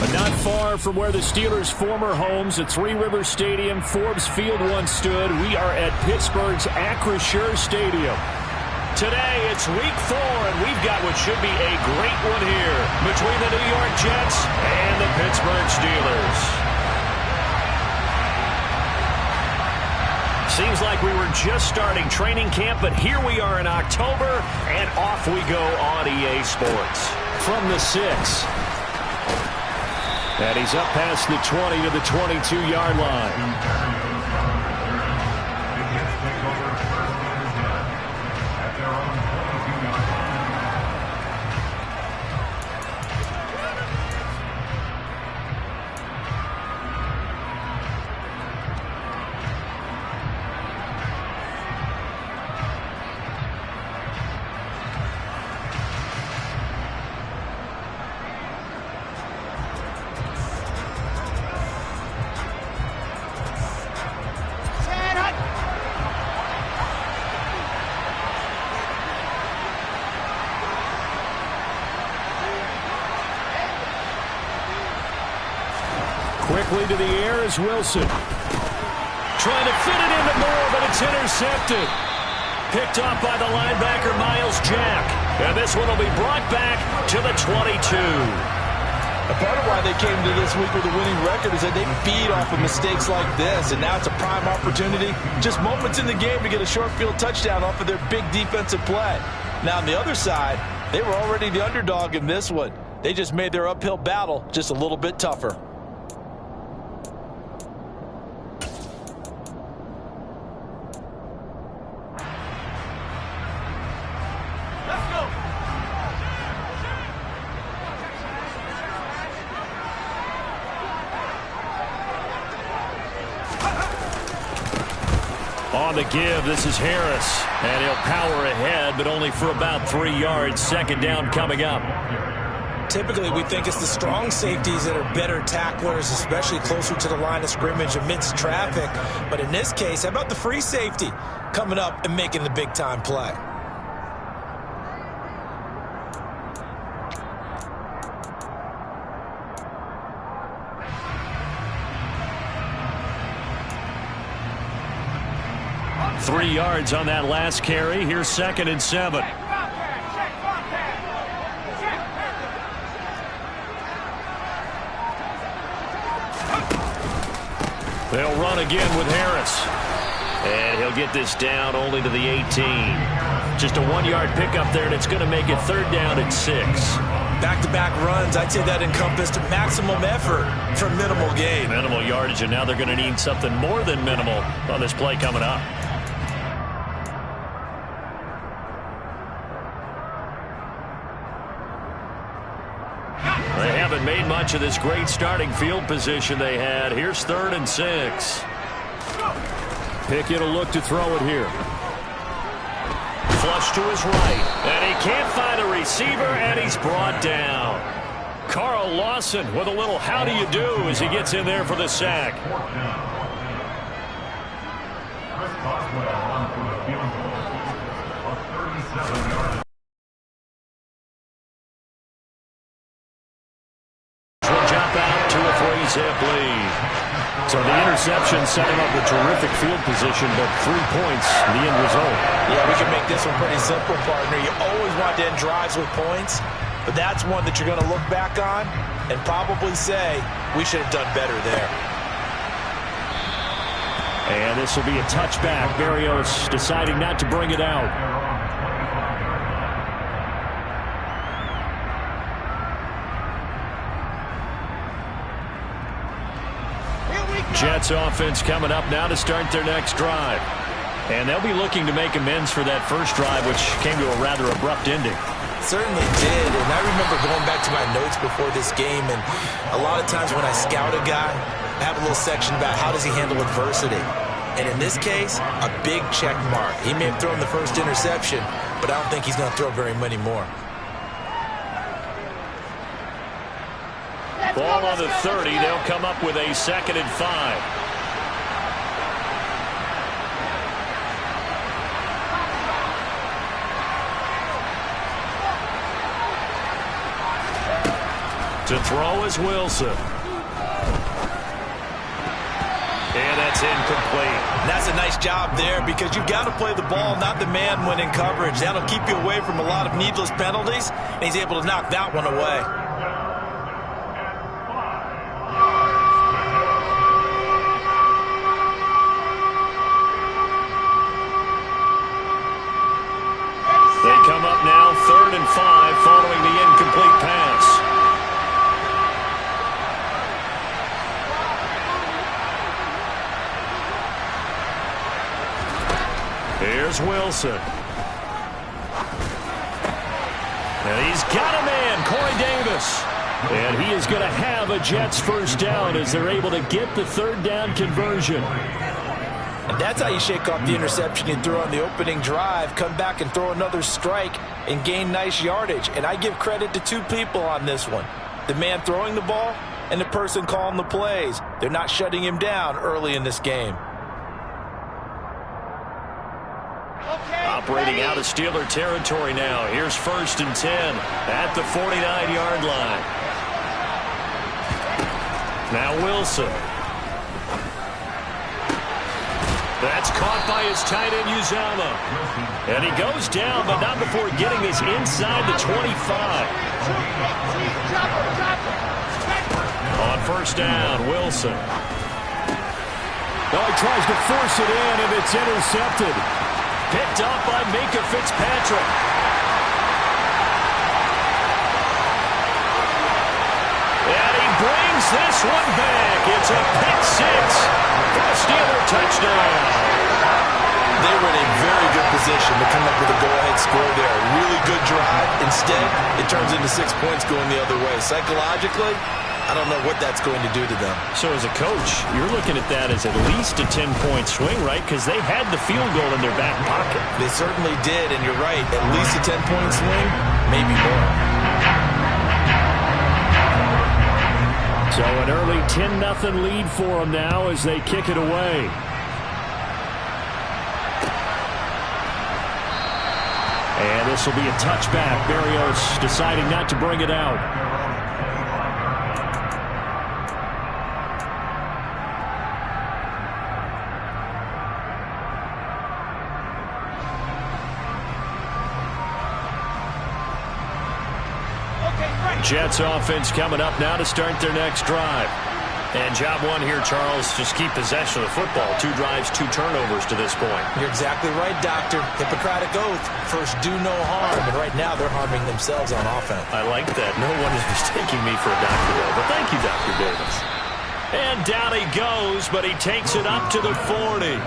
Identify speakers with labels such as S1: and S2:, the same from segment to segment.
S1: But not far from where the Steelers' former homes at Three Rivers Stadium, Forbes Field once stood, we are at Pittsburgh's Acrisure Stadium. Today, it's Week 4, and we've got what should be a great one here between the New York Jets and the Pittsburgh Steelers. Seems like we were just starting training camp, but here we are in October, and off we go on EA Sports. From the 6. And he's up past the 20 to the 22-yard line. Quickly to the air is Wilson. Trying to fit it into Moore, but it's intercepted. Picked off by the linebacker, Miles Jack. And this one will be brought back to the 22.
S2: A part of why they came to this week with a winning record is that they feed off of mistakes like this, and now it's a prime opportunity. Just moments in the game to get a short field touchdown off of their big defensive play. Now, on the other side, they were already the underdog in this one. They just made their uphill battle just a little bit tougher.
S1: On the give, this is Harris. And he'll power ahead, but only for about 3 yards. Second down coming up.
S3: Typically, we think it's the strong safeties that are better tacklers, especially closer to the line of scrimmage amidst traffic. But in this case, how about the free safety coming up and making the big-time play?
S1: Three yards on that last carry. Here's 2nd and 7. They'll run again with Harris. And he'll get this down only to the 18. Just a 1-yard pickup there, and it's going to make it 3rd down and 6.
S3: Back-to-back runs, I'd say that encompassed maximum effort for minimal gain.
S1: Minimal yardage, and now they're going to need something more than minimal on this play coming up. They haven't made much of this great starting field position they had. Here's 3rd and 6. Pickett will look to throw it here. Flush to his right. And he can't find a receiver, and he's brought down. Carl Lawson with a little how do you do as he gets in there for the sack. Zip lead. So the interception set him up with terrific field position, but 3 points, the end result.
S3: Yeah, we can make this one pretty simple, partner. You always want to end drives with points, but that's one that you're going to look back on and probably say, we should have done better there.
S1: And this will be a touchback. Berrios deciding not to bring it out. Jets offense coming up now to start their next drive. And they'll be looking to make amends for that first drive, which came to a rather abrupt ending.
S3: Certainly did, and I remember going back to my notes before this game, and a lot of times when I scout a guy, I have a little section about how does he handle adversity. And in this case, a big check mark. He may have thrown the first interception, but I don't think he's going to throw very many more.
S1: Ball on the 30. They'll come up with a 2nd and 5. To throw is Wilson. And that's incomplete.
S3: That's a nice job there because you've got to play the ball, not the man when in coverage. That'll keep you away from a lot of needless penalties, and he's able to knock that one away.
S1: They come up now 3rd and 5 following the incomplete pass. Here's Wilson. And he's got a man, Corey Davis. And he is going to have a Jets first down as they're able to get the 3rd down conversion.
S3: And that's how you shake off the interception you threw on the opening drive, come back and throw another strike and gain nice yardage. And I give credit to 2 people on this one. The man throwing the ball and the person calling the plays. They're not shutting him down early in this game.
S1: Operating out of Steeler territory now. Here's 1st and 10 at the 49-yard line. Now Wilson. That's caught by his tight end, Uzama. And he goes down, but not before getting this inside the 25. On 1st down, Wilson. Oh, he tries to force it in, and it's intercepted. Picked up by Minka Fitzpatrick. And he brings this one back. It's a pick 6 for a Steeler touchdown.
S3: They were in a very good position to come up with a go-ahead score there. A really good drive. Instead, it turns into 6 points going the other way. Psychologically, I don't know what that's going to do to them.
S1: So as a coach, you're looking at that as at least a 10-point swing, right? Because they had the field goal in their back pocket.
S3: They certainly did, and you're right. At least a 10-point swing, maybe more.
S1: So an early 10-0 lead for them now as they kick it away. And this will be a touchback. Berrios deciding not to bring it out. Jets offense coming up now to start their next drive. And job one here, Charles, just keep possession of the football. 2 drives, 2 turnovers to this point.
S3: You're exactly right, Doctor. Hippocratic oath. First, do no harm. And right now, they're harming themselves on offense.
S1: I like that. No one is mistaking me for a doctor, though. But thank you, Dr. Davis. And down he goes, but he takes it up to the 40.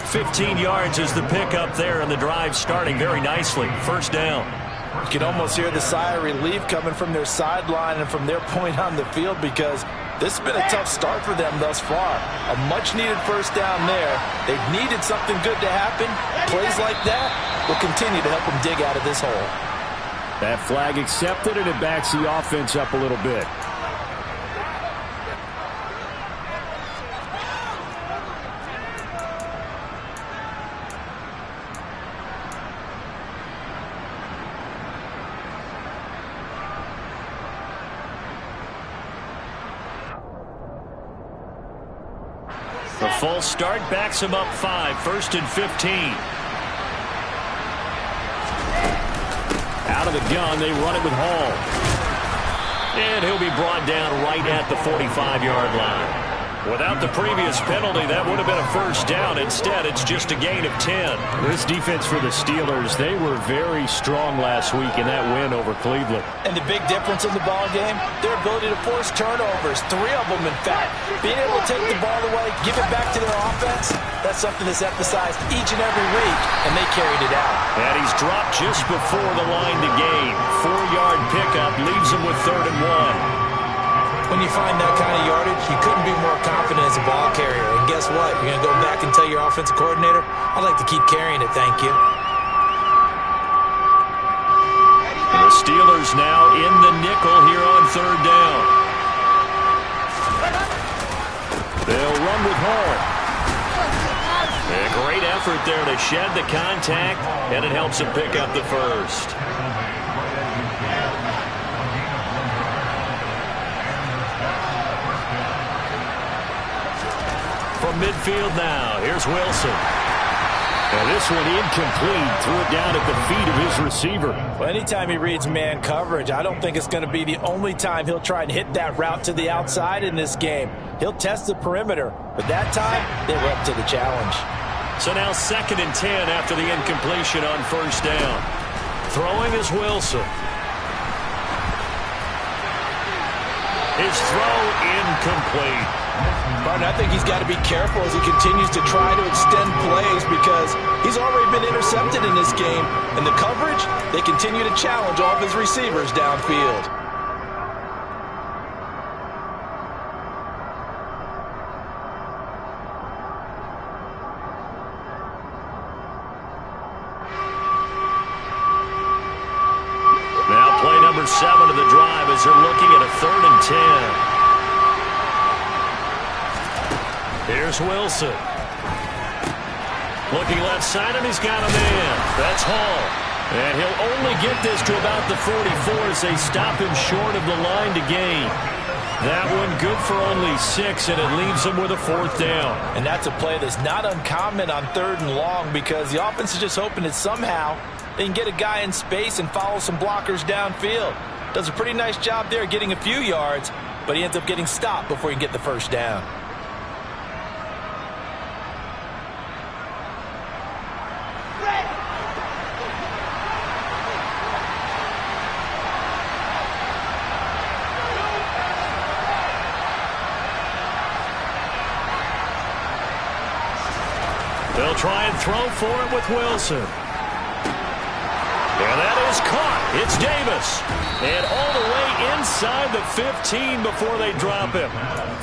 S1: 15 yards is the pickup there, and the drive starting very nicely. First down.
S3: You can almost hear the sigh of relief coming from their sideline and from their point on the field because this has been a tough start for them thus far. A much-needed first down there. They've needed something good to happen. Plays like that will continue to help them dig out of this hole.
S1: That flag accepted, and it backs the offense up a little bit. The full start backs him up 5. 1st and 15. Out of the gun, they run it with Hall. And he'll be brought down right at the 45-yard line. Without the previous penalty, that would have been a first down. Instead, it's just a gain of 10. This defense for the Steelers, they were very strong last week in that win over Cleveland.
S3: And the big difference in the ball game, their ability to force turnovers, 3 of them, in fact. Being able to take the ball away, give it back to their offense, that's something that's emphasized each and every week, and they carried it out.
S1: And he's dropped just before the line to gain. 4-yard pickup leaves him with 3rd and 1.
S3: When you find that kind of yardage, you couldn't be more confident as a ball carrier. And guess what? You're going to go back and tell your offensive coordinator, I'd like to keep carrying it, thank you.
S1: The Steelers now in the nickel here on 3rd down. They'll run with Hall. A great effort there to shed the contact, and it helps him pick up the first. from midfield now. Here's Wilson. And this one incomplete. Threw it down at the feet of his receiver.
S3: Well, anytime he reads man coverage, I don't think it's going to be the only time he'll try and hit that route to the outside in this game. He'll test the perimeter, but that time they were up to the challenge.
S1: So now 2nd and 10 after the incompletion on 1st down. Throwing is Wilson. His throw incomplete.
S3: Martin, I think he's got to be careful as he continues to try to extend plays because he's already been intercepted in this game. And the coverage, they continue to challenge all of his receivers downfield.
S1: Now play number 7 of the drive as they're looking at a 3rd and 10. Here's Wilson. Looking left side, and he's got a man. That's Hall. And he'll only get this to about the 44 as they stop him short of the line to gain. That one good for only 6, and it leaves him with a 4th down.
S3: And that's a play that's not uncommon on 3rd and long because the offense is just hoping that somehow they can get a guy in space and follow some blockers downfield. Does a pretty nice job there getting a few yards, but he ends up getting stopped before he can get the 1st down.
S1: They'll try and throw for it with Wilson. And that is caught. It's Davis. And all the way inside the 15 before they drop him.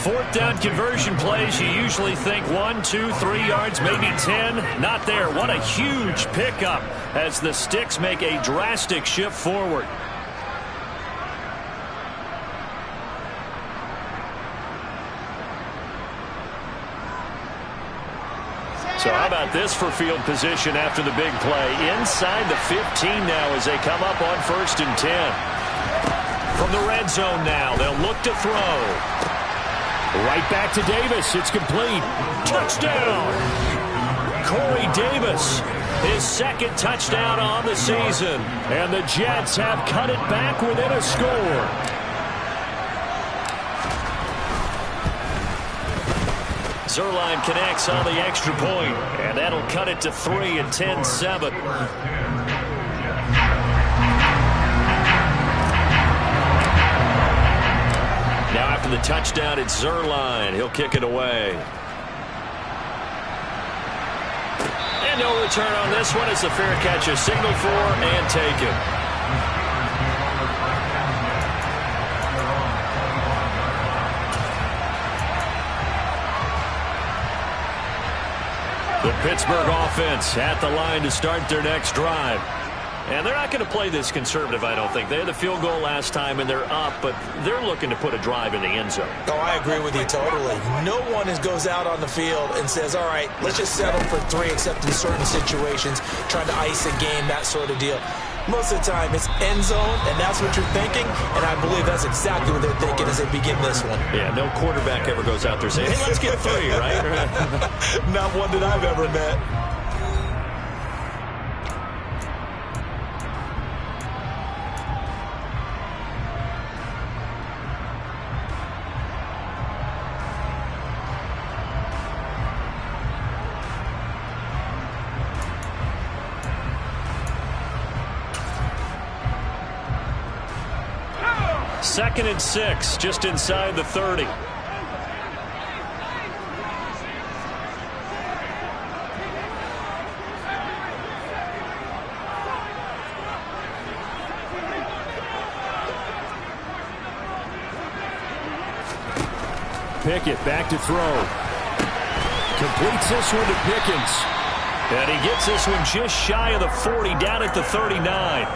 S1: 4th down conversion plays, you usually think 1, 2, 3 yards, maybe 10. Not there. What a huge pickup as the Sticks make a drastic shift forward. So how about this for field position after the big play? Inside the 15 now as they come up on 1st and 10. From the red zone now, they'll look to throw. Right back to Davis. It's complete. Touchdown! Corey Davis, his 2nd touchdown on the season. And the Jets have cut it back within a score. Zerline connects on the extra point, and that'll cut it to 3 and 10-7. Now after the touchdown, it's Zerline. He'll kick it away. And no return on this one. It's a fair catch, a signal for and taken. The Pittsburgh offense at the line to start their next drive. And they're not going to play this conservative, I don't think. They had the field goal last time, and they're up, but they're looking to put a drive in the end zone.
S3: Oh, I agree with you totally. No one goes out on the field and says, all right, let's just settle for 3, except in certain situations, trying to ice a game, that sort of deal. Most of the time, it's end zone, and that's what you're thinking, and I believe that's exactly what they're thinking as they begin this one.
S1: Yeah, no quarterback ever goes out there saying, hey, let's get 3, right?
S3: Not one that I've ever met. Second and 6, just inside the 30. Pickett back to throw. Completes this one to Pickens. And he gets this one just shy of the 40, down at the 39.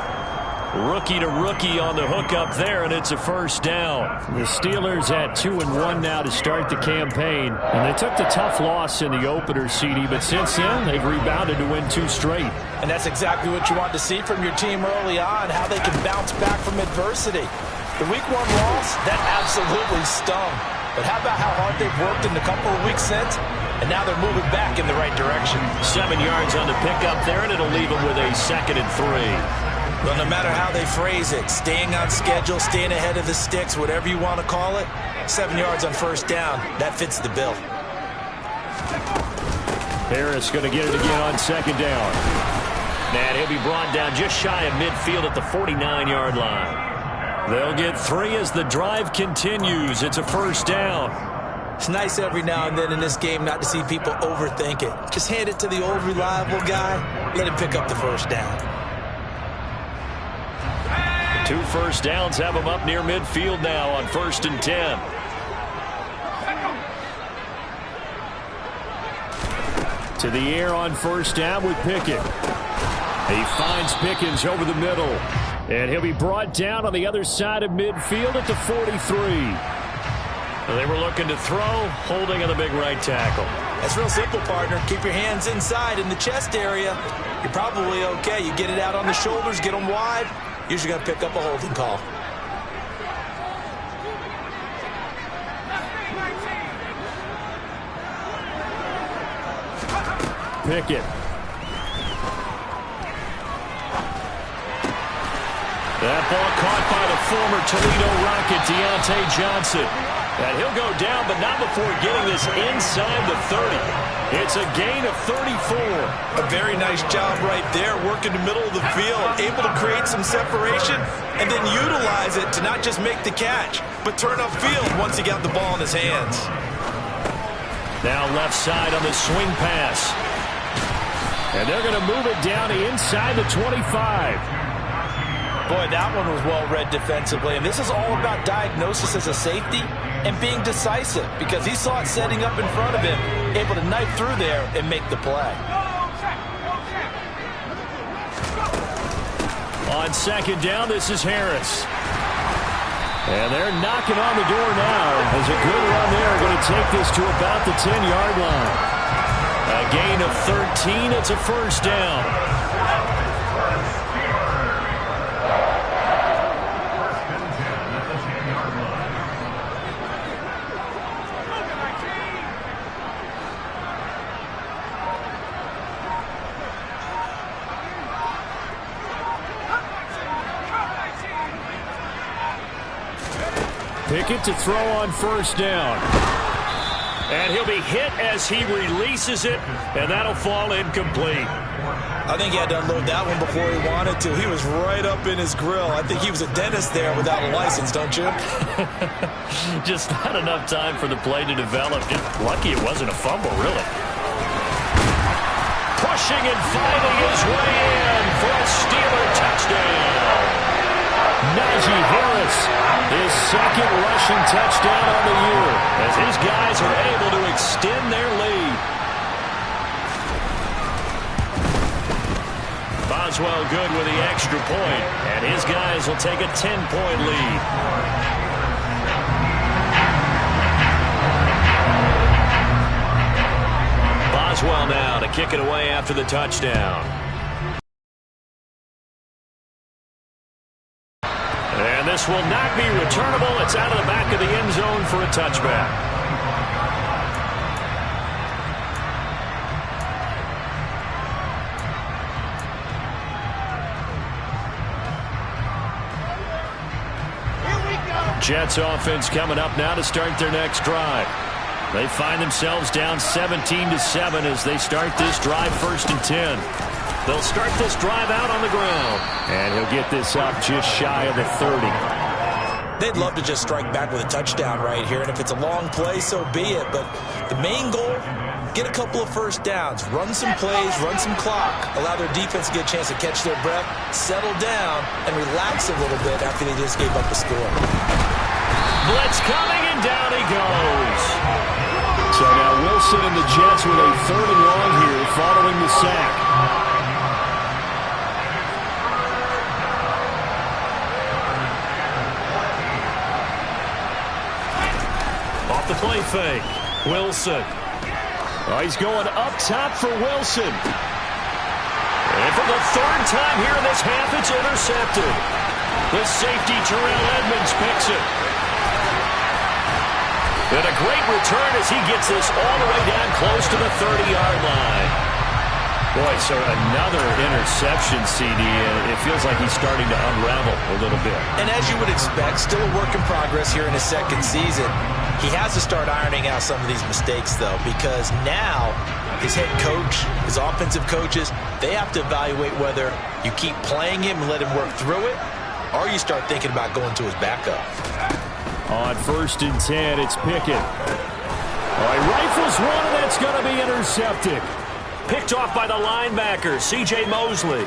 S3: Rookie to rookie on the hook up there, and it's a 1st down. The Steelers at 2-1 now to start the campaign. And they took the tough loss in the opener, CD, but since then, they've rebounded to win 2 straight. And that's exactly what you want to see from your team early on, how they can bounce back from adversity. The Week 1 loss, that absolutely stung.
S2: But how about how hard they've worked in the couple of weeks since? And now they're moving back in the right direction.
S1: 7 yards on the pickup there, and it'll leave them with a 2nd and 3.
S3: Well, no matter how they phrase it, staying on schedule, staying ahead of the sticks, whatever you want to call it, 7 yards on first down, that fits the bill.
S1: Harris going to get it again on 2nd down. And he'll be brought down just shy of midfield at the 49-yard line. They'll get 3 as the drive continues. It's a first down.
S3: It's nice every now and then in this game not to see people overthink it. Just hand it to the old reliable guy. Let him pick up the first down.
S1: 2 first downs have him up near midfield now on 1st and 10. To the air on first down with Pickett. He finds Pickens over the middle. And he'll be brought down on the other side of midfield at the 43. They were looking to throw, holding on the big right tackle.
S3: That's real simple, partner. Keep your hands inside in the chest area. You're probably okay. You get it out on the shoulders, get them wide. Usually going to pick up a holding call.
S1: Pickett. That ball caught by the former Toledo Rocket, Deontay Johnson. And he'll go down, but not before getting this inside the 30. It's a gain of 34.
S3: A very nice job right there, working the middle of the field, able to create some separation, and then utilize it to not just make the catch, but turn upfield once he got the ball in his hands.
S1: Now left side on the swing pass. And they're going to move it down inside the 25.
S2: Boy, that one was well read defensively. And this is all about diagnosis as a safety and being decisive, because he saw it setting up in front of him, able to knife through there and make the play.
S1: On 2nd down, this is Harris. And they're knocking on the door now. As a good run there, going to take this to about the 10-yard line. A gain of 13. It's a first down. Pickett to throw on first down. And he'll be hit as he releases it, and that'll fall incomplete.
S3: I think he had to unload that one before he wanted to. He was right up in his grill. I think he was a dentist there without a license, don't you?
S1: Just not enough time for the play to develop. Just lucky it wasn't a fumble, really. Pushing and finding his way in for a Steeler touchdown. Najee Harris, his 2nd rushing touchdown on the year, as his guys are able to extend their lead. Boswell good with the extra point, and his guys will take a 10-point lead. Boswell now to kick it away after the touchdown. And this will not be returnable. It's out of the back of the end zone for a touchback. Jets offense coming up now to start their next drive. They find themselves down 17-7 as they start this drive 1st and 10. They'll start this drive out on the ground. And he'll get this up just shy of the 30.
S3: They'd love to just strike back with a touchdown right here. And if it's a long play, so be it. But the main goal, get a couple of first downs. Run some plays, run some clock. Allow their defense to get a chance to catch their breath, settle down, and relax a little bit after they just gave up a score.
S1: Blitz coming, and down he goes. So now Wilson and the Jets with a 3rd and long here following the sack. Off the play fake. Wilson. Oh, he's going up top for Wilson. And for the 3rd time here in this half, it's intercepted. The safety, Terrell Edmonds, picks it. And a great return as he gets this all the way down close to the 30-yard line. Boy, so another interception, CD. It feels like he's starting to unravel a little bit.
S3: And as you would expect, still a work in progress here in his second season. He has to start ironing out some of these mistakes, though, because now his head coach, his offensive coaches, they have to evaluate whether you keep playing him and let him work through it, or you start thinking about going to his backup.
S1: On 1st and 10, it's Pickett. He rifles one, and that's going to be intercepted. Picked off by the linebacker, C.J. Mosley.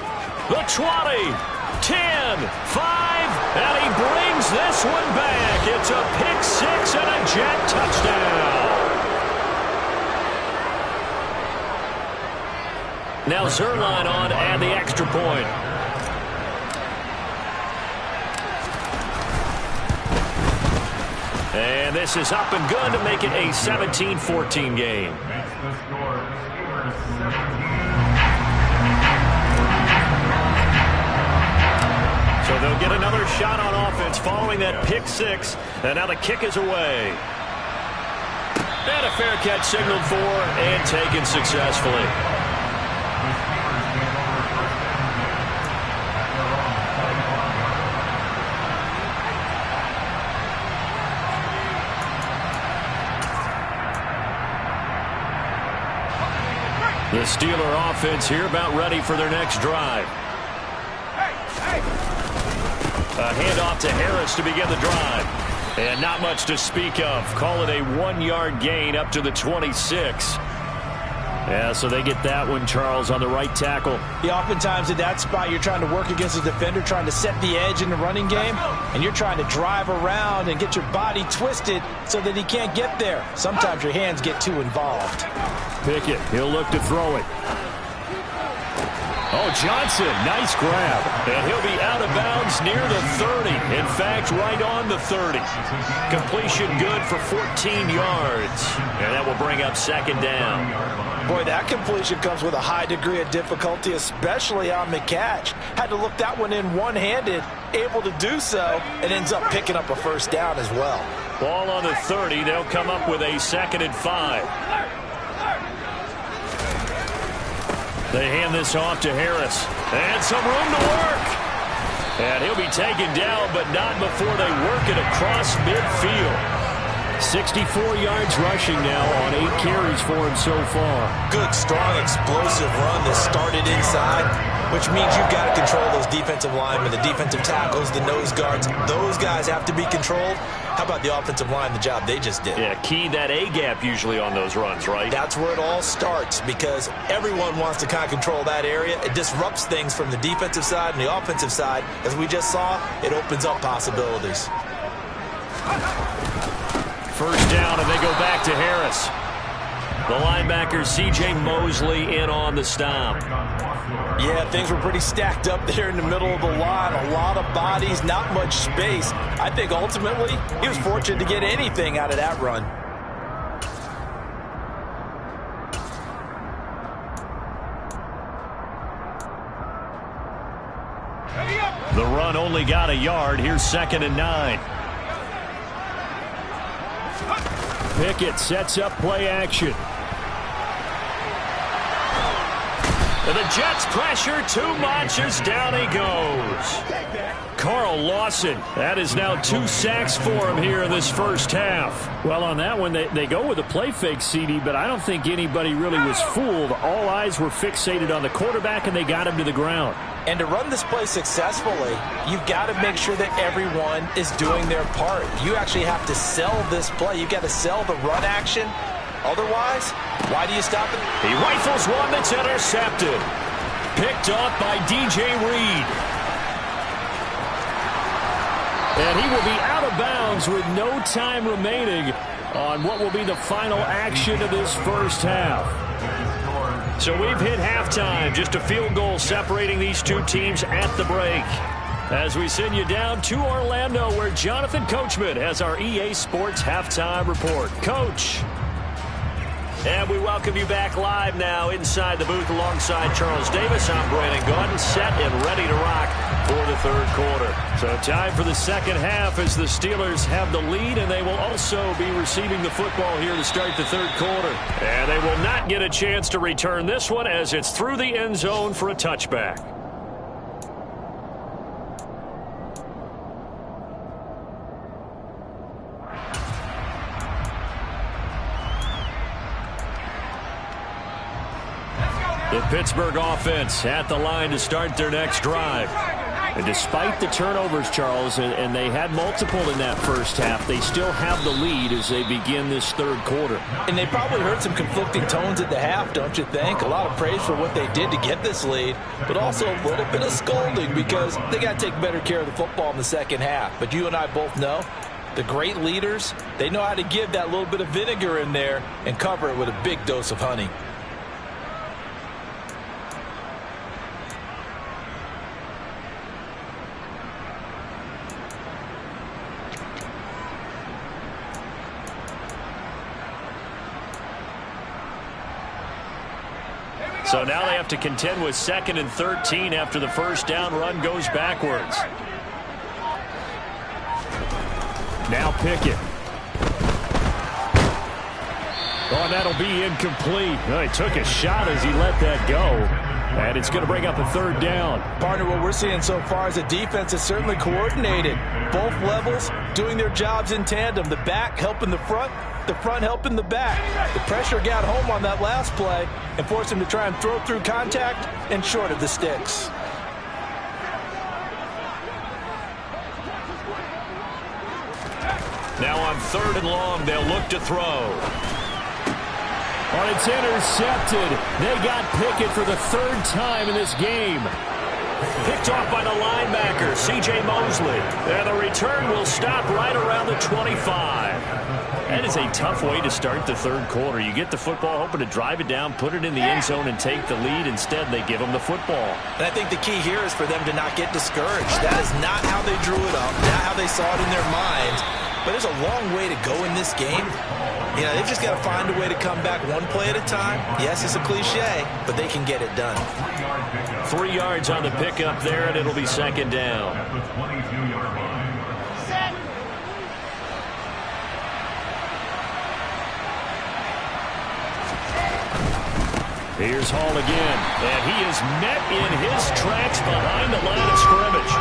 S1: The 20, 10, 5, and he brings this one back. It's a pick six and a Jet touchdown. Now Zerline on and the extra point. And this is up and good to make it a 17-14 game. So they'll get another shot on offense following that pick six. And now the kick is away. And a fair catch signaled for and taken successfully. The Steeler offense here about ready for their next drive. A handoff to Harris to begin the drive. And not much to speak of. Call it a 1-yard gain up to the 26. Yeah, so they get that one, Charles, on the right tackle.
S2: Yeah, oftentimes in that spot, you're trying to work against a defender, trying to set the edge in the running game, and you're trying to drive around and get your body twisted so that he can't get there. Sometimes your hands get too involved.
S1: Pickett, he'll look to throw it. Oh, Johnson, nice grab. And he'll be out of bounds near the 30. In fact, right on the 30. Completion good for 14 yards. And that will bring up second down.
S2: Boy, that completion comes with a high degree of difficulty, especially on the catch. Had to look that one in one-handed, able to do so, and ends up picking up a first down as well.
S1: Ball on the 30. They'll come up with a 2nd and 5. They hand this off to Harris. And some room to work. And he'll be taken down, but not before they work it across midfield. 64 yards rushing now on 8 carries for him so far.
S3: Good, strong, explosive run that started inside, which means you've got to control those defensive linemen, the defensive tackles, the nose guards. Those guys have to be controlled. How about the offensive line, the job they just did?
S1: Yeah, key that A-gap usually on those runs, right?
S3: That's where it all starts because everyone wants to kind of control that area. It disrupts things from the defensive side and the offensive side. As we just saw, it opens up possibilities.
S1: First down, and they go back to Harris. The linebacker, C.J. Mosley, in on the stop.
S2: Yeah, things were pretty stacked up there in the middle of the line. A lot of bodies, not much space. I think ultimately he was fortunate to get anything out of that run.
S1: The run only got a yard. Here's 2nd and 9. Pickett sets up play action. And the Jets pressure too much as down he goes. Carl Lawson, that is now 2 sacks for him here in this first half.
S4: Well, on that one, they go with a play fake, CD, but I don't think anybody really was fooled. All eyes were fixated on the quarterback, and they got him to the ground.
S2: And to run this play successfully, you've got to make sure that everyone is doing their part. You actually have to sell this play. You've got to sell the run action. Otherwise, why do you stop it?
S1: He rifles one that's intercepted. Picked off by DJ Reed.
S4: And he will be out of bounds with no time remaining on what will be the final action of this first half.
S1: So we've hit halftime. Just a field goal separating these two teams at the break. As we send you down to Orlando, where Jonathan Coachman has our EA Sports Halftime Report. Coach. And we welcome you back live now inside the booth alongside Charles Davis. I'm Brandon Gaudin, set and ready to rock. for the third quarter. So time for the second half as the Steelers have the lead, and they will also be receiving the football here to start the third quarter. And they will not get a chance to return this one as it's through the end zone for a touchback. The Pittsburgh offense at the line to start their next drive. And despite the turnovers, Charles, and they had multiple in that first half, they still have the lead as they begin this third quarter.
S2: And they probably heard some conflicting tones at the half, don't you think? A lot of praise for what they did to get this lead, but also a little bit of scolding because they got to take better care of the football in the second half. But you and I both know the great leaders, they know how to give that little bit of vinegar in there and cover it with a big dose of honey.
S1: So now they have to contend with 2nd and 13 after the first down run goes backwards. Now Pickett. Oh, and that'll be incomplete. Oh, he took a shot as he let that go. And it's going to bring up a third down.
S2: Partner, what we're seeing so far is the defense is certainly coordinated. Both levels doing their jobs in tandem. The back helping the front helping the back. The pressure got home on that last play and forced him to try and throw through contact and short of the sticks.
S1: Now on 3rd and long, they'll look to throw. Oh, it's intercepted. They got Pickett for the 3rd time in this game. Picked off by the linebacker, C.J. Mosley. And the return will stop right around the 25. That is a tough way to start the third quarter. You get the football, hoping to drive it down, put it in the end zone, and take the lead. Instead, they give them the football.
S3: And I think the key here is for them to not get discouraged. That is not how they drew it up, not how they saw it in their minds. But there's a long way to go in this game. You know, they've just got to find a way to come back one play at a time. Yes, it's a cliche, but they can get it done.
S1: 3 yards on the pickup there, and it'll be 2nd down. Here's Hall again, and he is met in his tracks behind the line of scrimmage.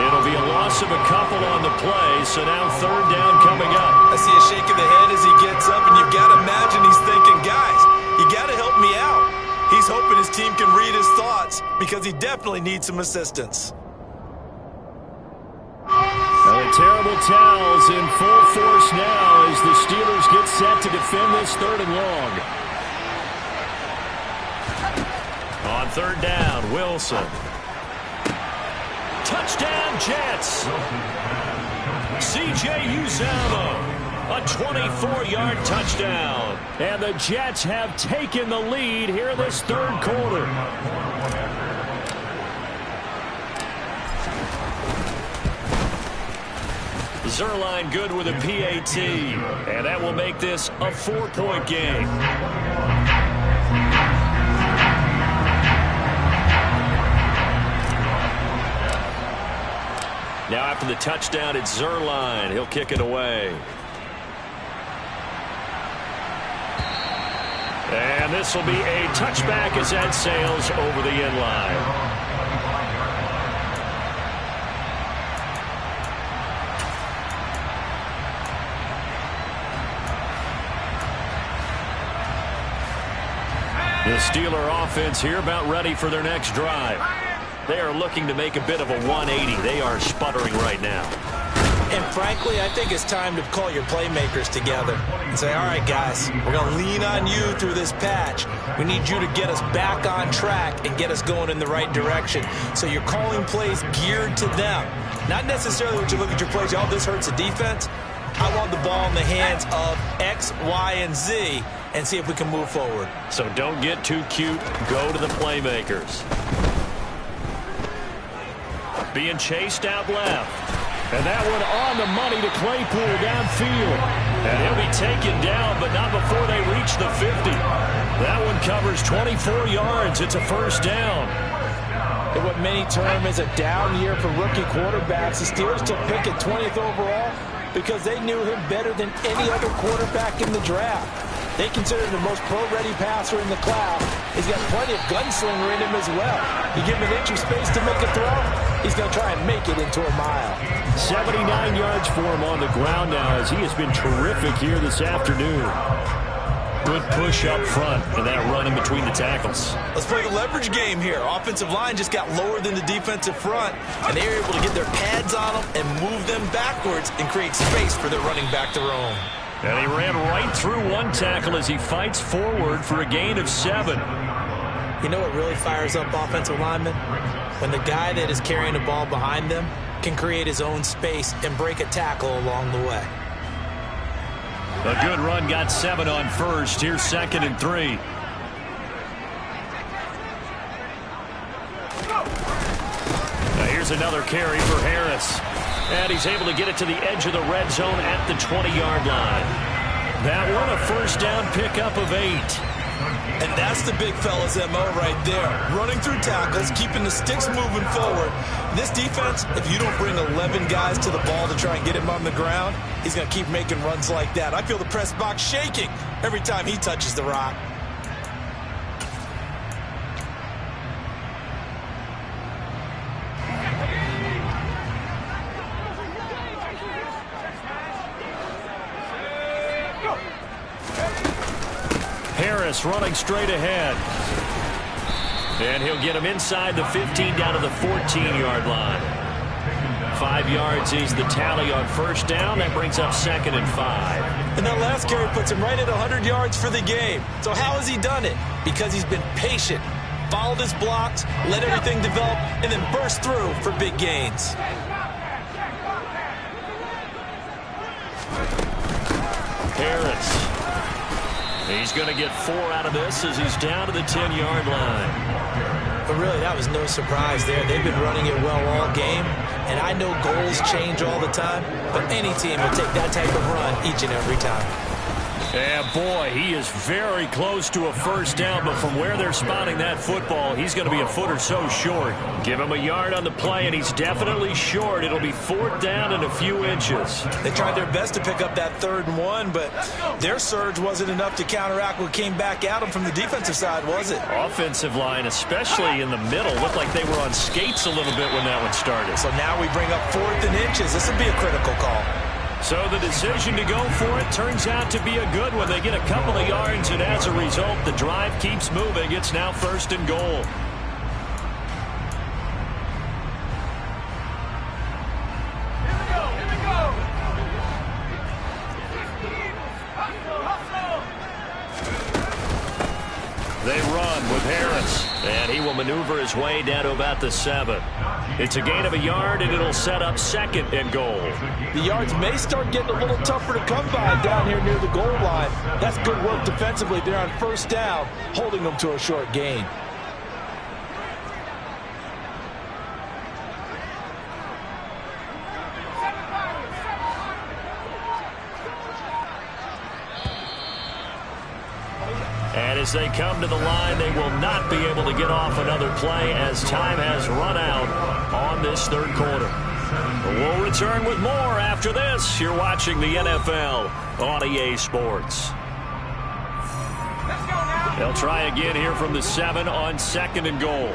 S1: It'll be a loss of a couple on the play, so now 3rd down coming up.
S3: I see a shake of the head as he gets up, and you've got to imagine he's thinking, guys, you got to help me out. He's hoping his team can read his thoughts because he definitely needs some assistance.
S1: The terrible towels in full force now as the Steelers get set to defend this 3rd and long. On 3rd down, Wilson. Touchdown, Jets. C.J. Uzomah, a 24-yard touchdown. And the Jets have taken the lead here in this 3rd quarter. Zerline good with a PAT. And that will make this a 4-point game. Now after the touchdown, it's Zerline. He'll kick it away. And this will be a touchback as that sails over the end line. The Steeler offense here about ready for their next drive. They are looking to make a bit of a 180. They are sputtering right now.
S3: And frankly, I think it's time to call your playmakers together and say, all right, guys, we're going to lean on you through this patch. We need you to get us back on track and get us going in the right direction. So you're calling plays geared to them. Not necessarily when you look at your plays, oh, this hurts the defense. I want the ball in the hands of X, Y, and Z and see if we can move forward.
S1: So don't get too cute. Go to the playmakers. Being chased out left. And that one on the money to Claypool downfield. And he'll be taken down, but not before they reach the 50. That one covers 24 yards. It's a 1st down.
S2: In what many term is a down year for rookie quarterbacks, the Steelers took Pickett 20th overall because they knew him better than any other quarterback in the draft. They consider him the most pro-ready passer in the class. He's got plenty of gunslinger in him as well. You give him an inch of space to make a throw, he's going to try and make it into a mile.
S4: 79 yards for him on the ground now as he has been terrific here this afternoon. Good push up front and that run in between the tackles.
S3: Let's play the leverage game here. Offensive line just got lower than the defensive front, and they were able to get their pads on them and move them backwards and create space for their running back to roam.
S4: And he ran right through one tackle as he fights forward for a gain of 7.
S3: You know what really fires up offensive linemen? When the guy that is carrying the ball behind them can create his own space and break a tackle along the way.
S4: A good run got 7 on first. Here's 2nd and 3. Now here's another carry for Harris. And he's able to get it to the edge of the red zone at the 20-yard line. That one a first down pickup of 8.
S3: And that's the big fella's MO right there. Running through tackles, keeping the sticks moving forward. This defense, if you don't bring 11 guys to the ball to try and get him on the ground, he's going to keep making runs like that. I feel the press box shaking every time he touches the rock.
S4: Harris running straight ahead. And he'll get him inside the 15 down to the 14-yard line. 5 yards is the tally on first down. That brings up 2nd and 5.
S2: And that last carry puts him right at 100 yards for the game. So how has he done it? Because he's been patient, followed his blocks, let everything develop, and then burst through for big gains.
S4: Harris. He's going to get 4 out of this as he's down to the 10-yard line.
S3: But really, that was no surprise there. They've been running it well all game. And I know goals change all the time, but any team will take that type of run each and every time.
S4: And boy, he is very close to a first down, but from where they're spotting that football, he's going to be a foot or so short. Give him a yard on the play, and he's definitely short. It'll be 4th down and a few inches.
S2: They tried their best to pick up that 3rd and 1, but their surge wasn't enough to counteract what came back at them from the defensive side, was it?
S4: Offensive line, especially in the middle, looked like they were on skates a little bit when that one started.
S2: So now we bring up 4th and inches. This would be a critical call.
S4: So the decision to go for it turns out to be a good one. They get a couple of yards, and as a result, the drive keeps moving. It's now 1st and goal. They run with Harris, and he will maneuver his way down to about the 7. It's a gain of a yard, and it'll set up 2nd and goal.
S2: The yards may start getting a little tougher to come by down here near the goal line. That's good work defensively. They're on first down, holding them to a short gain.
S4: And as they come to the line, they will not be able to get off another play as time has run out on this 3rd quarter. We'll return with more after this. You're watching the NFL on EA Sports. They'll try again here from the 7 on 2nd and goal.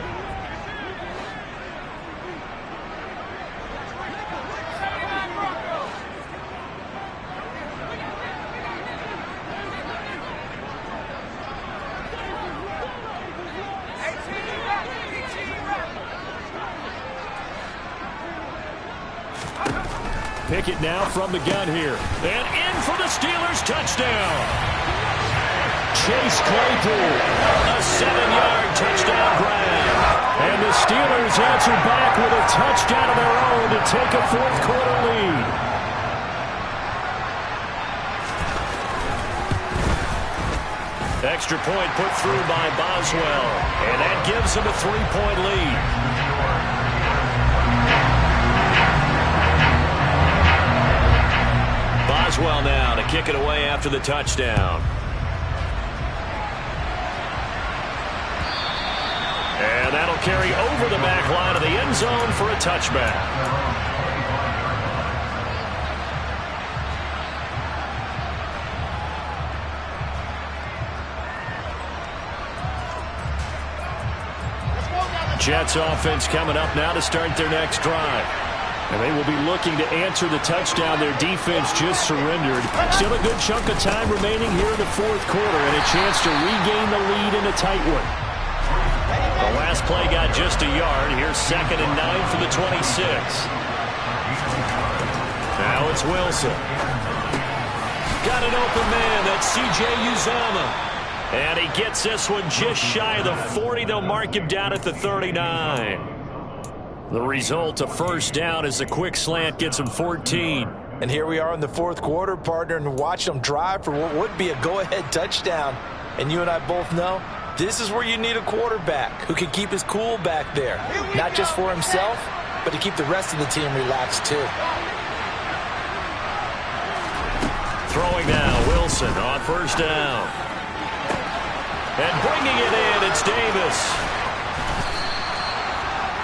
S4: Pickett now from the gun here. And in for the Steelers touchdown. Chase Claypool, a 7-yard touchdown grab. And the Steelers answer back with a touchdown of their own to take a 4th quarter lead. Extra point put through by Boswell. And that gives them a 3-point lead. Boswell now to kick it away after the touchdown.
S1: And that'll carry over the back line of the end zone for a touchback. Jets offense coming up now to start their next drive. And they will be looking to answer the touchdown their defense just surrendered. Still a good chunk of time remaining here in the fourth quarter and a chance to regain the lead in a tight one. The last play got just a yard. Here's 2nd and 9 from the 26. Now it's Wilson. Got an open man. That's C.J. Uzomah. And he gets this one just shy of the 40. They'll mark him down at the 39. The result, a first down as the quick slant gets him 14.
S3: And here we are in the fourth quarter, partner, and watch them drive for what would be a go-ahead touchdown. And you and I both know this is where you need a quarterback who can keep his cool back there. Not just for himself, but to keep the rest of the team relaxed too.
S1: Throwing now, Wilson on first down. And bringing it in, it's Davis.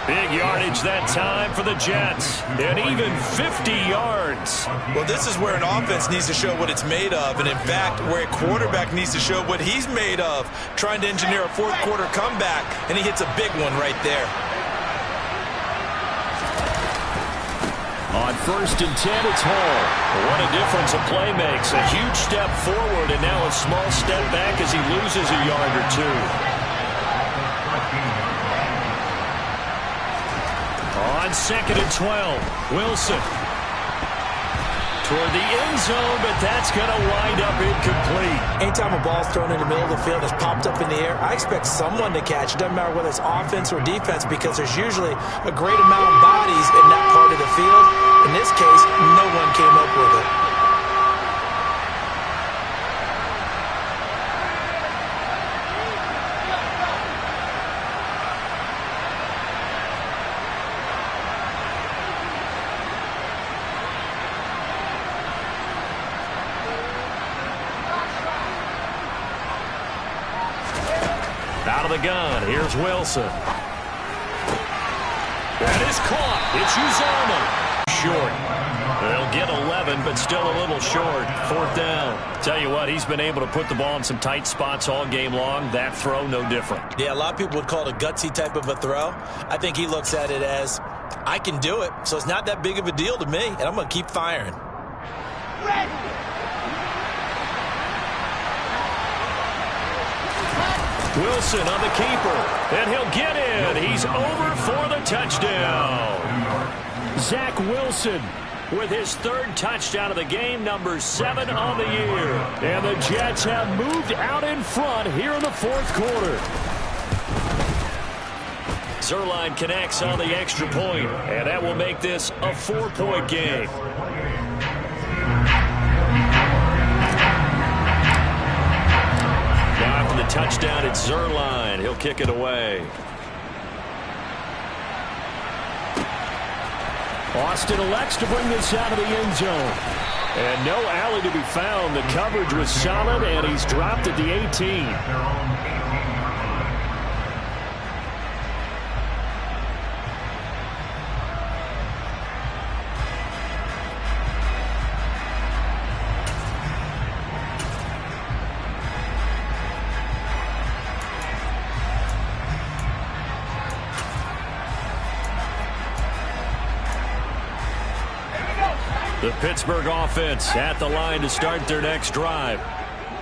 S1: Big yardage that time for the Jets. And even 50 yards.
S3: Well, this is where an offense needs to show what it's made of. And, in fact, where a quarterback needs to show what he's made of. Trying to engineer a fourth quarter comeback. And he hits a big one right there.
S1: On 1st and 10, it's Hall. What a difference a play makes. A huge step forward and now a small step back as he loses a yard or two. On 2nd and 12, Wilson. Toward the end zone, but that's going to wind up incomplete.
S3: Anytime a ball's thrown in the middle of the field that's popped up in the air, I expect someone to catch. It doesn't matter whether it's offense or defense because there's usually a great amount of bodies in that part of the field. In this case, no one came up with it.
S1: Out of the gun, here's Wilson. That is caught. It's Uzomah. Short. They'll get 11, but still a little short. 4th down. Tell you what, he's been able to put the ball in some tight spots all game long. That throw, no different.
S3: Yeah, a lot of people would call it a gutsy type of a throw. I think he looks at it as, I can do it, so it's not that big of a deal to me, and I'm going to keep firing.
S1: Wilson on the keeper, and he'll get in. He's over for the touchdown. Zach Wilson with his 3rd touchdown of the game, number 7 on the year. And the Jets have moved out in front here in the fourth quarter. Zuerlein connects on the extra point, and that will make this a 4-point game. The touchdown, it's Zuerlein. He'll kick it away. Austin elects to bring this out of the end zone. And no alley to be found. The coverage was solid, and he's dropped at the 18. The Pittsburgh offense at the line to start their next drive.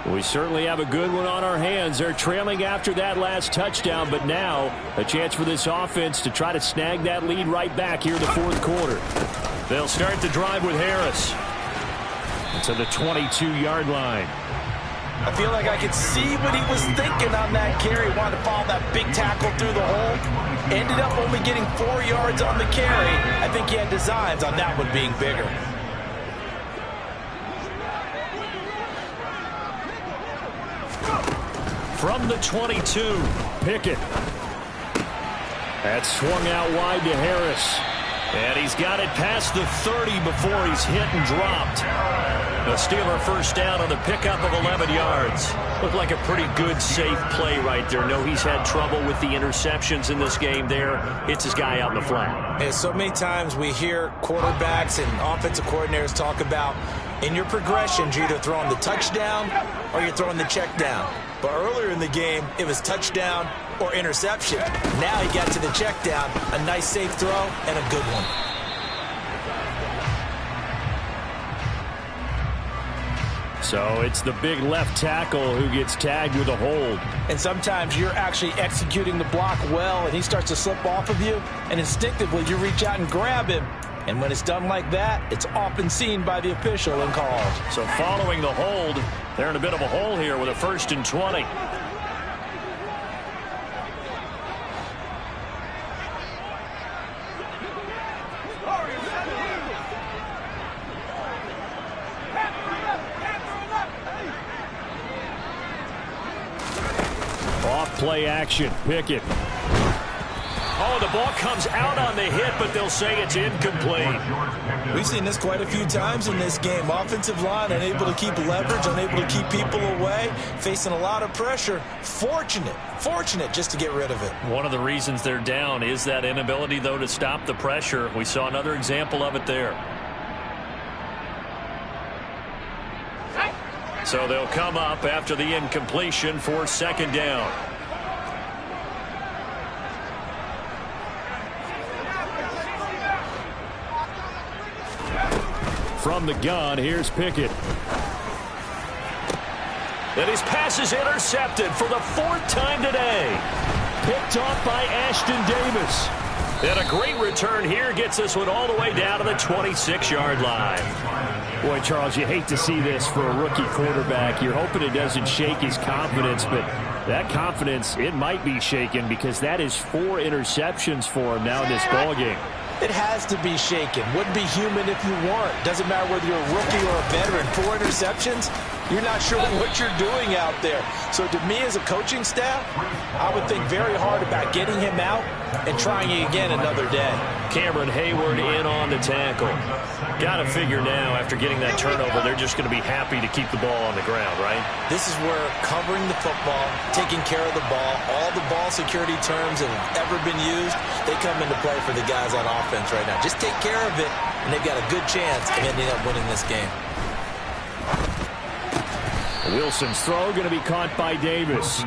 S1: We certainly have a good one on our hands. They're trailing after that last touchdown, but now a chance for this offense to try to snag that lead right back here in the fourth quarter. They'll start the drive with Harris. To the 22-yard line.
S3: I feel like I could see what he was thinking on that carry. Wanted to follow that big tackle through the hole. Ended up only getting 4 yards on the carry. I think he had designs on that one being bigger.
S1: From the 22, Pickett. That's swung out wide to Harris. And he's got it past the 30 before he's hit and dropped. A Steeler first down on the pickup of 11 yards. Looked like a pretty good, safe play right there. No, he's had trouble with the interceptions in this game there. Hits his guy out in the flat.
S3: And so many times we hear quarterbacks and offensive coordinators talk about in your progressions, you're either throwing the touchdown or you're throwing the check down. But earlier in the game, it was touchdown or interception. Now he got to the check down, a nice safe throw, and a good one.
S1: So it's the big left tackle who gets tagged with a hold.
S2: And sometimes you're actually executing the block well, and he starts to slip off of you, and instinctively you reach out and grab him. And when it's done like that, it's often seen by the official and called.
S1: So following the hold, they're in a bit of a hole here with a 1st and 20. Off-play action. Pickett. Oh, the ball comes out on the hit, but they'll say it's incomplete.
S3: We've seen this quite a few times in this game. Offensive line unable to keep leverage, unable to keep people away, facing a lot of pressure. Fortunate just to get rid of it.
S1: One of the reasons they're down is that inability, though, to stop the pressure. We saw another example of it there. So they'll come up after the incompletion for 2nd down. From the gun, here's Pickett. And his pass is intercepted for the 4th time today. Picked off by Ashton Davis. And a great return here gets this one all the way down to the 26-yard line. Boy, Charles, you hate to see this for a rookie quarterback. You're hoping it doesn't shake his confidence, but that confidence, it might be shaken because that is 4 interceptions for him now in this ballgame.
S2: It has to be shaken. Wouldn't be human if you weren't. Doesn't matter whether you're a rookie or a veteran. 4 interceptions, you're not sure what you're doing out there. So to me as a coaching staff, I would think very hard about getting him out and trying it again another day.
S1: Cameron Hayward in on the tackle. Got to figure now, after getting that turnover, they're just going to be happy to keep the ball on the ground, right?
S3: This is where covering the football, taking care of the ball, all the ball security terms that have ever been used, they come into play for the guys on offense right now. Just take care of it, and they've got a good chance of ending up winning this game.
S1: Wilson's throw going to be caught by Davis.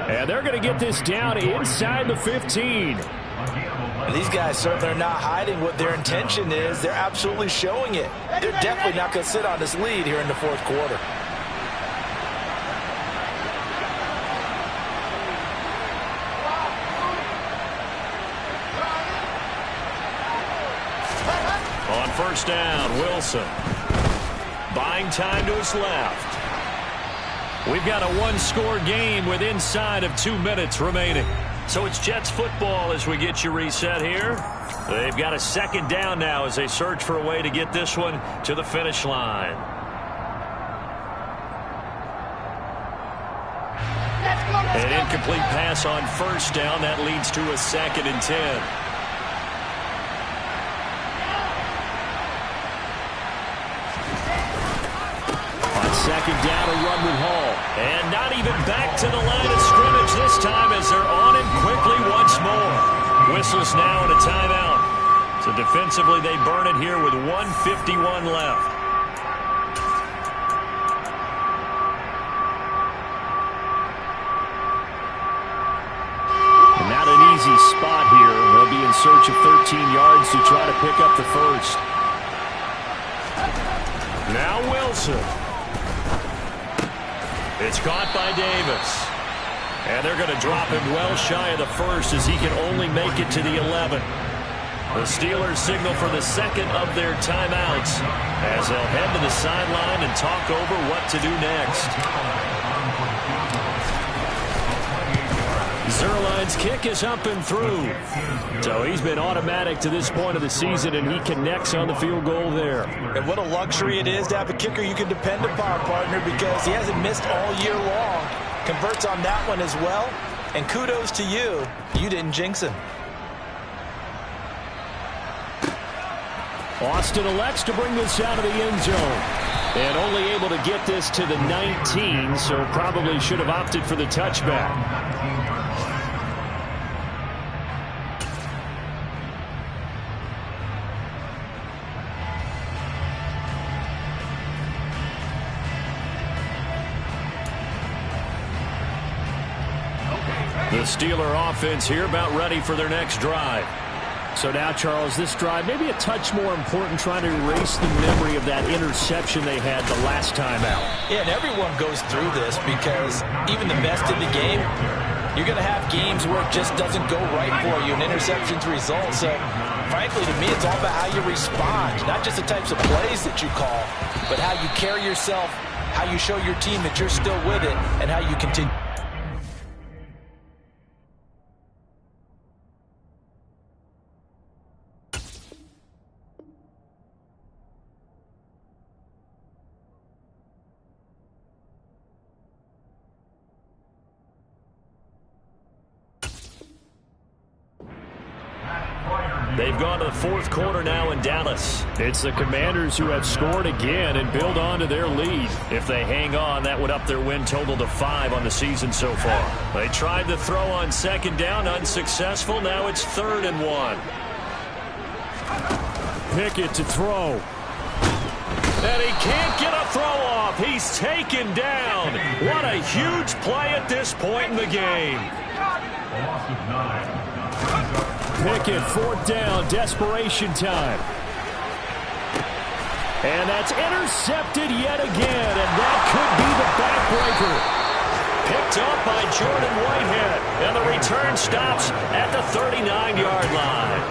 S1: And they're going to get this down inside the 15.
S2: These guys certainly are not hiding what their intention is. They're absolutely showing it. They're definitely not going to sit on this lead here in the 4th quarter.
S1: On 1st down, Wilson. Buying time to his left. We've got a 1-score game with inside of 2 minutes remaining. So it's Jets football as we get you reset here. They've got a 2nd down now as they search for a way to get this one to the finish line. An incomplete pass on 1st down. That leads to a 2nd and 10. On 2nd down, a run with Hall. And not even back to the line of scrimmage this time as they're on him quickly once more. Whistles now and a timeout. So defensively, they burn it here with 1:51 left. And not an easy spot here. They'll be in search of 13 yards to try to pick up the 1st. Now Wilson. It's caught by Davis. And they're going to drop him well shy of the 1st as he can only make it to the 11. The Steelers signal for the 2nd of their timeouts as they'll head to the sideline and talk over what to do next. Zerline's kick is up and through. So he's been automatic to this point of the season, and he connects on the field goal there.
S2: And what a luxury it is to have a kicker you can depend upon, partner, because he hasn't missed all year long. Converts on that one as well. And kudos to you. You didn't jinx him.
S1: Austin elects to bring this out of the end zone. And only able to get this to the 19, so probably should have opted for the touchback. The Steeler offense here about ready for their next drive. So now, Charles, this drive maybe a touch more important, trying to erase the memory of that interception they had the last time out.
S3: Yeah, and everyone goes through this because even the best in the game, you're going to have games where it just doesn't go right for you and interceptions result. So, frankly, to me, it's all about how you respond, not just the types of plays that you call, but how you carry yourself, how you show your team that you're still with it, and how you continue.
S1: They've gone to the fourth quarter now in Dallas. It's the Commanders who have scored again and build on to their lead. If they hang on, that would up their win total to 5 on the season so far. They tried to throw on second down, unsuccessful. Now it's 3rd and 1. Pickett to throw. And he can't get a throw off. He's taken down. What a huge play at this point in the game. Pickett, 4th down, desperation time. And that's intercepted yet again, and that could be the backbreaker. Picked up by Jordan Whitehead, and the return stops at the 39-yard line.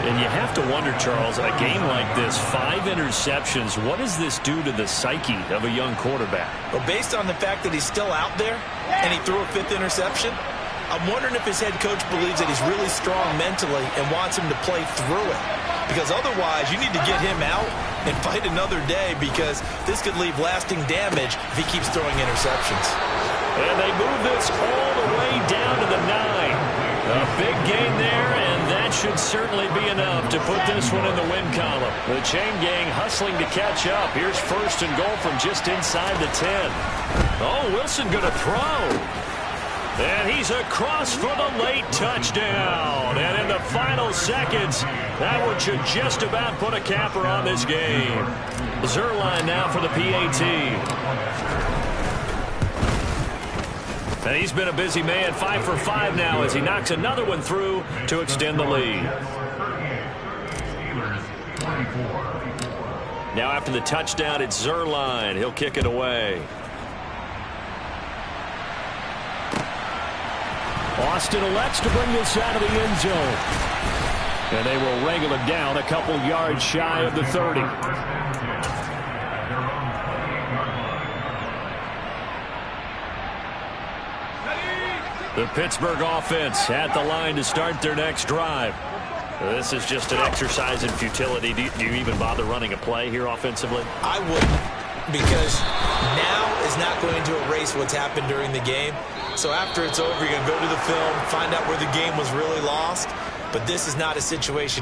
S1: And you have to wonder, Charles, in a game like this, 5 interceptions, what does this do to the psyche of a young quarterback?
S3: Well, based on the fact that he's still out there and he threw a 5th interception, I'm wondering if his head coach believes that he's really strong mentally and wants him to play through it. Because otherwise, you need to get him out and fight another day, because this could leave lasting damage if he keeps throwing interceptions.
S1: And they move this all the way down to the 9. A big gain there, and that should certainly be enough to put this one in the win column. The chain gang hustling to catch up. Here's 1st and goal from just inside the 10. Oh, Wilson going to throw. And he's across for the late touchdown. And in the final seconds, that one should just about put a capper on this game. Zerline now for the PAT. And he's been a busy man, 5 for 5 now as he knocks another one through to extend the lead. Now after the touchdown, it's Zerline. He'll kick it away. Austin elects to bring this out of the end zone. And they will wrangle it down a couple yards shy of the 30. The Pittsburgh offense at the line to start their next drive. This is just an exercise in futility. Do you even bother running a play here offensively?
S3: I wouldn't, because now is not going to erase what's happened during the game. So after it's over, you're going to go to the film, find out where the game was really lost. But this is not a situation